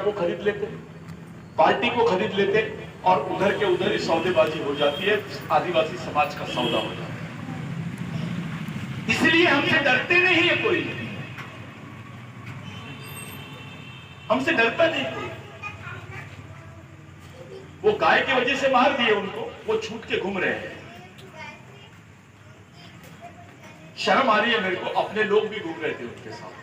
को खरीद लेते, पार्टी को खरीद लेते और उधर के उधर ही सौदेबाजी हो जाती है, आदिवासी समाज का सौदा हो जाता है। इसलिए हमसे डरते नहीं है कोई, हमसे डरता नहीं कोई। वो गाय की वजह से मार दिए उनको, वो छूट के घूम रहे हैं। शर्म आ रही है मेरे को, अपने लोग भी घूम रहे थे उनके साथ।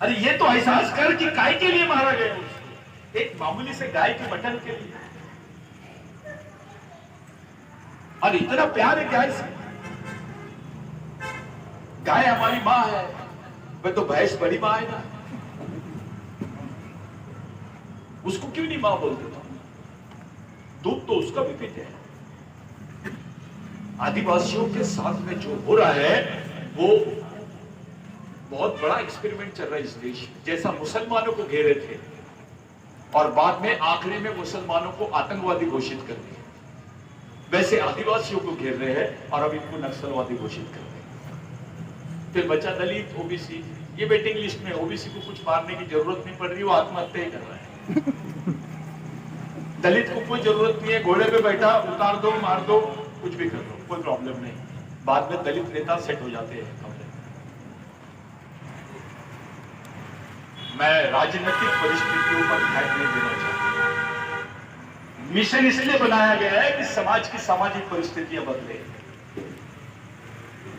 अरे ये तो एहसास कर कि गाय के लिए मारा गया उसको, एक मामूली से गाय की मटन के लिए। और इतना प्यार है गाय से। गाय हमारी मां है, वह तो भैंस बड़ी मां है ना, उसको क्यों नहीं मां बोलते तुम? दूध तो उसका भी पीते हैं। आदिवासियों के साथ में जो हो रहा है वो बहुत बड़ा एक्सपेरिमेंट चल रहा है इस देश में। जैसा मुसलमानों को घेरे थे और बाद में आखिरी में मुसलमानों को आतंकवादी घोषित कर दिया, वैसे आदिवासियों को घेर रहे हैं और अब इनको नक्सलवादी घोषित कर रहे हैं। फिर बचा दलित, ओबीसी। ये वेटिंग लिस्ट में, ओबीसी को कुछ मारने की जरूरत नहीं पड़ रही, वो आत्महत्या ही कर रहा है। दलित को कोई जरूरत नहीं है, घोड़े पे बैठा, उतार दो, मार दो, कुछ भी कर दो, कोई प्रॉब्लम नहीं। बाद में दलित नेता सेट हो जाते हैं। मैं राजनीतिक परिस्थितियों पर ध्यान नहीं देना चाहता। मिशन इसलिए बनाया गया है कि समाज की सामाजिक परिस्थितियां बदले।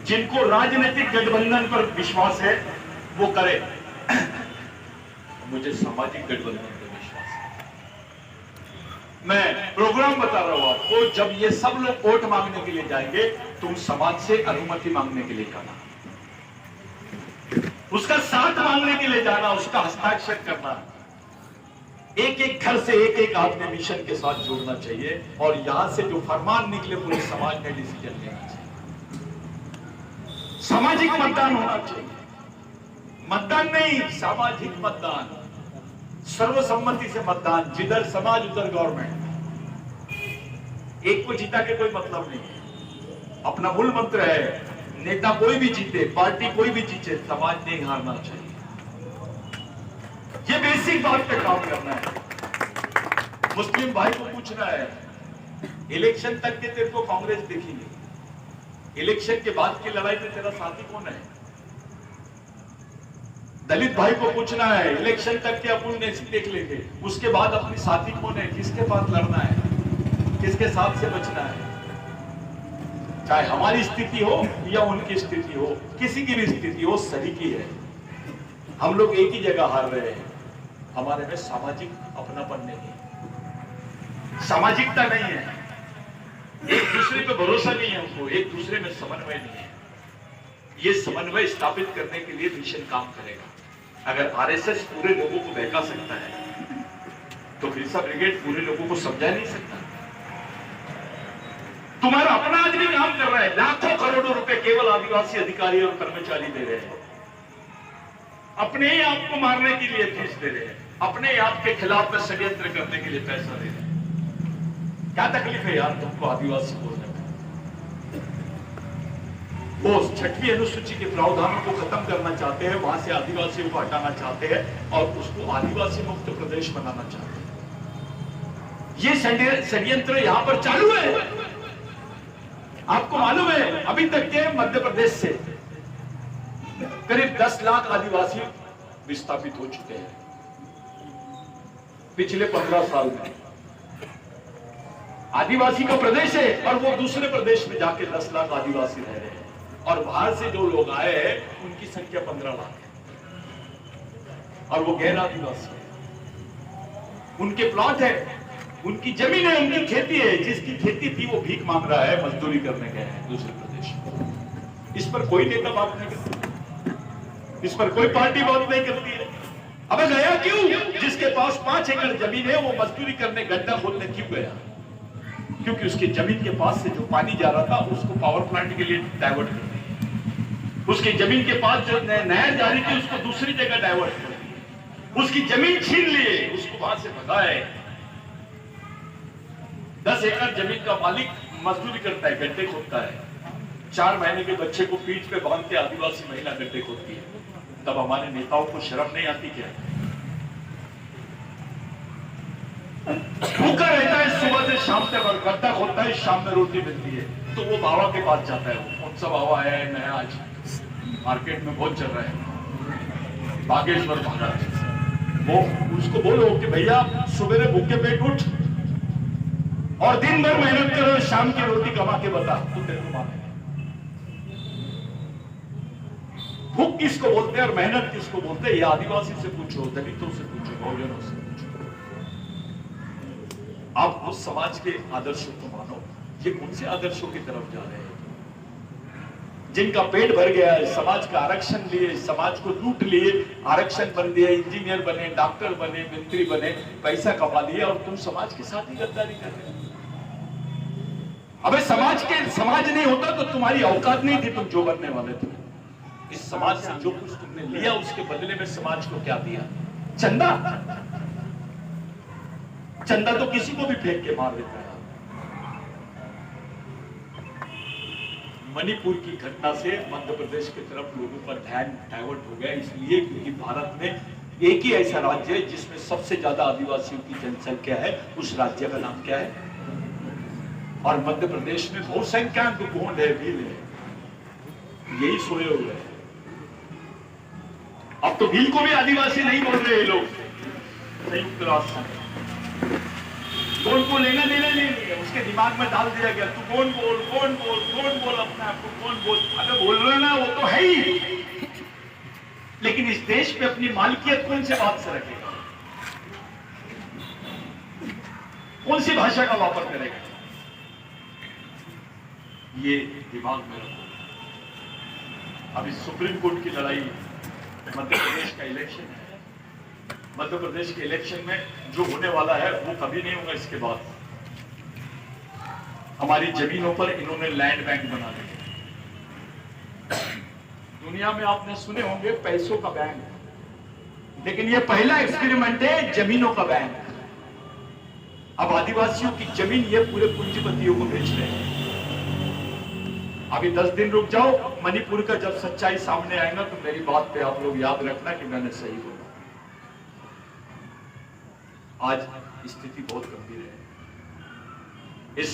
जिनको राजनीतिक गठबंधन पर विश्वास है वो करे, मुझे सामाजिक गठबंधन पर विश्वास है। मैं प्रोग्राम बता रहा हूं आपको, जब ये सब लोग वोट मांगने के लिए जाएंगे, तुम समाज से अनुमति मांगने के लिए जाना, उसका साथ मांगने के लिए जाना, उसका हस्ताक्षर करना। एक एक घर से एक एक आदमी मिशन के साथ जोड़ना चाहिए और यहां से जो फरमान निकले पूरे समाज में डिसीजन लेना चाहिए। सामाजिक मतदान होना चाहिए, मतदान नहीं, सामाजिक मतदान, सर्वसम्मति से मतदान, जिधर समाज उधर गवर्नमेंट। एक को जीता के कोई मतलब नहीं है। अपना मूल मंत्र है, नेता कोई भी जीते, पार्टी कोई भी जीते, समाज नहीं हारना चाहिए। ये बेसिक बात पे काम करना है। मुस्लिम भाई को पूछना है, इलेक्शन तक के तेरे को कांग्रेस देखेंगे, इलेक्शन के बाद की लड़ाई में तेरा साथी कौन है? दलित भाई को पूछना है, इलेक्शन तक के अपन देख लेंगे, उसके बाद अपनी साथी कौन है, किसके पास लड़ना है, किसके साथ से बचना है। चाहे हमारी स्थिति हो या उनकी स्थिति हो, किसी की भी स्थिति हो, सही की है। हम लोग एक ही जगह हार रहे हैं, हमारे में सामाजिक अपनापन नहीं है, सामाजिकता नहीं है, एक दूसरे पे भरोसा नहीं है हमको, एक दूसरे में समन्वय नहीं है। ये समन्वय स्थापित करने के लिए मिशन काम करेगा। अगर आरएसएस पूरे लोगों को बहका सकता है तो खिलसा ब्रिगेड पूरे लोगों को समझा नहीं सकता। तुम्हारा अपना आदमी काम कर रहा है, लाखों करोड़ों रुपए केवल आदिवासी अधिकारी और कर्मचारी दे रहे हैं, अपने ही आप को मारने के लिए फीस दे रहे हैं, अपने आप के खिलाफ में षड्यंत्र करने के लिए पैसा दे रहे हैं। क्या तकलीफ है यार तुमको आदिवासी बोलने में? वो 6वीं अनुसूची के प्रावधानों को खत्म करना चाहते हैं, वहां से आदिवासियों को हटाना चाहते हैं और उसको आदिवासी मुक्त प्रदेश बनाना चाहते हैं। ये षड्यंत्र यहां पर चालू है। आपको मालूम है, अभी तक के मध्य प्रदेश से करीब 10 लाख आदिवासी विस्थापित हो चुके हैं पिछले 15 साल में। आदिवासी का प्रदेश है और वो दूसरे प्रदेश में जाके 10 लाख आदिवासी रह रहे हैं और बाहर से जो लोग आए हैं उनकी संख्या 15 लाख है और वो गैर आदिवासी है। उनके प्लॉट है, उनकी जमीन है, उनकी खेती है, जिसकी खेती थी वो भीख मांग रहा है, मजदूरी करने गए हैं दूसरे प्रदेश में। इस पर कोई नेता बात नहीं करता, इस पर कोई पार्टी बात नहीं करती है। अब गया क्यों? जिसके पास 5 एकड़ जमीन है वो मजदूरी करने, गड्ढा खोदने क्यों गया? क्योंकि उसकी जमीन के पास से जो पानी जा रहा था उसको पावर प्लांट के लिए डाइवर्ट कर दिया। उसकी जमीन के पास जो नहर जा रही थी उसको दूसरी जगह डाइवर्ट कर दिया। उसकी जमीन छीन लिए, उसको वहां से भगाए। 10 एकड़ जमीन का मालिक मजदूरी करता है, गड्ढे खोदता है, 4 महीने के बच्चे को पीठ पे बांध के आदिवासी महिला गड्ढे खोदती है, तब हमारे नेताओं को शर्म नहीं आती क्या? भूखा रहता है सुबह से शाम तक और गड्ढा खोदता है, शाम में रोटी मिलती है तो वो बाबा के पास जाता है। कौन सा बाबा है नया आज मार्केट में बहुत चल रहा है, बागेश्वर महाराज। वो उसको बोलो कि भैया सुबह भूखे पेट उठ और दिन भर मेहनत करो, शाम की रोटी कमा के बता, तू तेरे को मानेगा। भूख किसको बोलते हैं और मेहनत किसको बोलते हैं? ये आदिवासी से पूछो, दलितों से पूछो, बहुजनों से पूछो। आप उस समाज के आदर्शों को मानो। ये कौन से आदर्शों की तरफ जा रहे हैं? जिनका पेट भर गया है, समाज का आरक्षण लिए, समाज को लूट लिए, आरक्षण बन दिए, इंजीनियर बने, डॉक्टर बने, मंत्री बने, पैसा कमा लिया और तुम समाज के साथ ही गद्दारी कर रहे हो। अबे समाज नहीं होता तो तुम्हारी औकात नहीं थी, तुम जो बनने वाले थे। इस समाज से जो कुछ तुमने लिया उसके बदले में समाज को क्या दिया? चंदा। चंदा तो किसी को भी फेंक के मार देता है। मणिपुर की घटना से मध्य प्रदेश की तरफ लोगों का ध्यान डाइवर्ट हो गया, इसलिए क्योंकि भारत में एक ही ऐसा राज्य है जिसमें सबसे ज्यादा आदिवासियों की जनसंख्या है। उस राज्य का नाम क्या है? और मध्य प्रदेश में बहुसंख्यक गोंड है, भील है, यही सोए हुए हैं। अब तो भील को भी आदिवासी नहीं बोल रहे लोग। संयुक्त राष्ट्र कौन को लेना देना नहीं है, उसके दिमाग में डाल दिया गया तू कौन बोल अपने आप को कौन बोल। अगर बोल रहे ना वो तो है ही, लेकिन इस देश पे अपनी मालिकियत कौन से बात से रखेगा? कौन सी भाषा का वापर करेगा? ये दिमाग में रखो। अभी सुप्रीम कोर्ट की लड़ाई, मध्य प्रदेश का इलेक्शन है। मध्य प्रदेश के इलेक्शन में जो होने वाला है वो कभी नहीं होगा। इसके बाद हमारी जमीनों पर इन्होंने लैंड बैंक बना दिया। दुनिया में आपने सुने होंगे पैसों का बैंक, लेकिन ये पहला एक्सपेरिमेंट है जमीनों का बैंक। अब आदिवासियों की जमीन ये पूरे पूंजीपतियों को बेच रहे हैं। अभी 10 दिन रुक जाओ, मणिपुर का जब सच्चाई सामने आएगा तो मेरी बात पे आप लोग याद रखना कि मैंने सही बोला। आज स्थिति बहुत गंभीर है। इस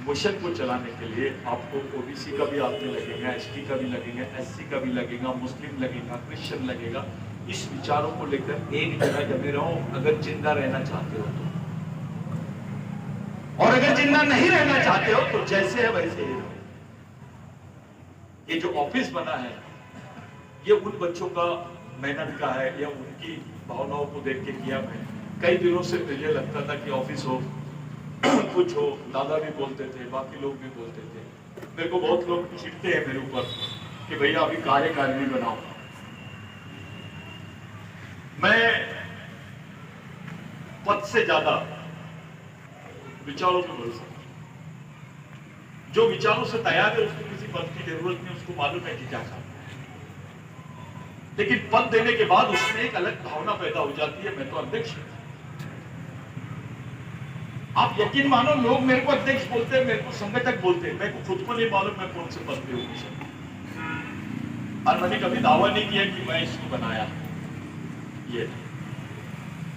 मिशन को चलाने के लिए आपको ओबीसी का भी आपने लगेगा, एसटी का भी लगेगा, एससी का भी लगेगा, मुस्लिम लगेगा, क्रिश्चियन लगेगा। इस विचारों को लेकर एक जगह जमे रहो अगर जिंदा रहना चाहते हो तो, और अगर जिंदा नहीं रहना चाहते हो तो जैसे है वैसे ही रहो। ये जो ऑफिस बना है ये उन बच्चों का मेहनत का है या उनकी भावनाओं को देख के किया। मैं कई दिनों से मुझे लगता था कि ऑफिस हो कुछ हो, दादा भी बोलते थे, बाकी लोग भी बोलते थे। मेरे को बहुत लोग चिढ़ते हैं मेरे ऊपर कि भैया अभी कार्यकारिणी बनाओ। मैं पद से ज्यादा विचारों में भरोसा, जो विचारों से तैयार है उसको किसी पद की जरूरत नहीं, उसको मालूम है कि क्या करना है। लेकिन पद देने के बाद उसमें एक अलग भावना पैदा हो जाती है, मैं तो अध्यक्ष हूं। आप यकीन मानो लोग मेरे को अध्यक्ष बोलते हैं, मेरे को संगठक बोलते हैं, मेरे को खुद को नहीं मालूम मैं कौन से पद पे हूं। और मैंने कभी दावा नहीं किया कि मैं इसको बनाया ये,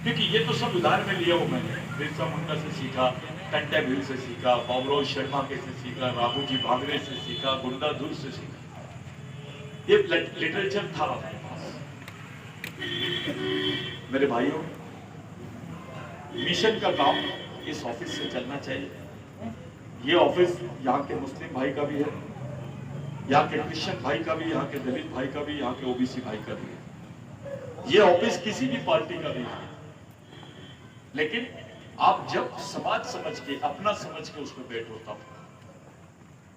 क्योंकि ये तो सब उधार में लिया हूं मैंने। बिरसा मुंडा से सीखा, टंटा भील से सीखा, बाबूराव शर्मा के से सीखा, राघोजी भांगरे से सीखा, गुंडाधुर से सीखा। ये लिटरेचर था हमारे पास। मेरे भाइयों, मिशन का काम इस ऑफिस से चलना चाहिए। ये ऑफिस यहाँ के मुस्लिम भाई का भी है, यहाँ के क्रिश्चियन भाई का भी, यहाँ के दलित भाई का भी, यहाँ के ओबीसी भाई का भी है। ये ऑफिस किसी भी पार्टी का भी है, लेकिन आप जब समाज समझ के, अपना समझ के उसमें बैठो तब।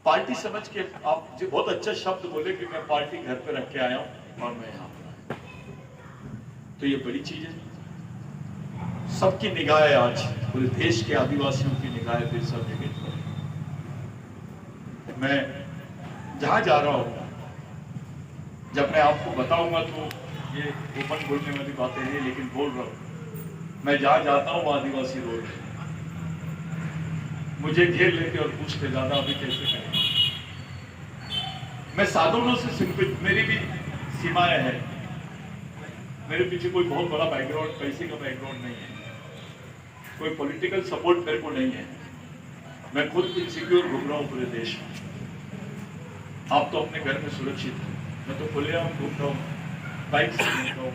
पार्टी समझ के आप जो बहुत अच्छा शब्द बोले कि मैं पार्टी घर पे रख के आया हूं और मैं यहाँ पर, तो ये बड़ी चीज है। सबकी निगाहें आज पूरे देश के आदिवासियों की निगाहें बिरसा मुंडा पर। मैं जहां जा रहा हूं, जब मैं आपको बताऊंगा तो ये ओपन बोलने वाली बातें हैं, लेकिन बोल रहा हूं। मैं जहां जाता हूं आदिवासी रोड मुझे घेर लेते और पूछते दादा अभी कैसे करें। मैं साधुओं से मेरी भी सीमाएं हैं, मेरे पीछे कोई बहुत बड़ा बैकग्राउंड, पैसे का बैकग्राउंड नहीं है, कोई पॉलिटिकल सपोर्ट मेरे को नहीं है। मैं खुद इनसिक्योर घूम रहा हूँ पूरे देश में। आप तो अपने घर में सुरक्षित हैं, मैं तो खुलेआम घूम रहा हूँ, बाइक से घूमता हूँ,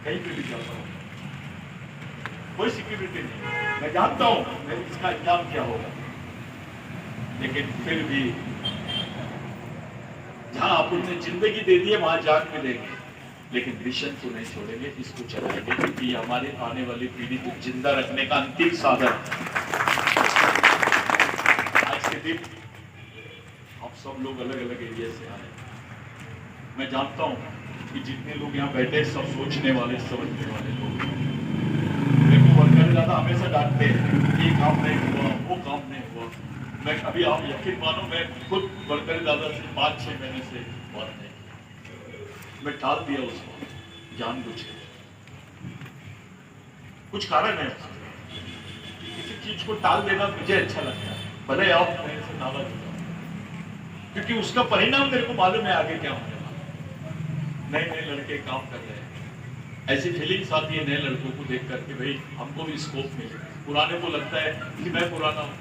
कहीं पे भी जाता हूँ, कोई सिक्योरिटी नहीं। मैं जानता हूँ मेरे इसका अंजाम क्या होगा, लेकिन फिर भी जहां आपने जिंदगी दे दी है वहां जान भी देंगे, लेकिन मिशन को नहीं छोड़ेंगे, इसको चलाएंगे, क्योंकि ये हमारे आने वाली पीढ़ी को जिंदा रखने का अंतिम साधन है। आज के दिन आप सब लोग अलग अलग एरिया से आए, मैं जानता हूं कि जितने लोग यहाँ बैठे सब सोचने वाले, समझने वाले लोग। मेरे को वर्कर ज्यादा हमेशा डांटते हैं, ये काम नहीं हुआ, वो काम नहीं हुआ। मैं अभी, आप यकीन मानो, मैं खुद वर्कर दादा से 5-6 महीने से बात नहीं, मैं टाल दिया उसको जानबूझ के। कुछ कारण है, किसी चीज को टाल देना मुझे अच्छा लगता है, भले आप मेरे से नाराज हो जाओ, क्योंकि उसका परिणाम मेरे को मालूम है आगे क्या होने वाला। नए नए लड़के काम कर रहे हैं, ऐसी फीलिंग्स आती है नए लड़कों को देख करके, भाई हमको भी स्कोप मिले। पुराने को लगता है कि मैं पुराना हूं,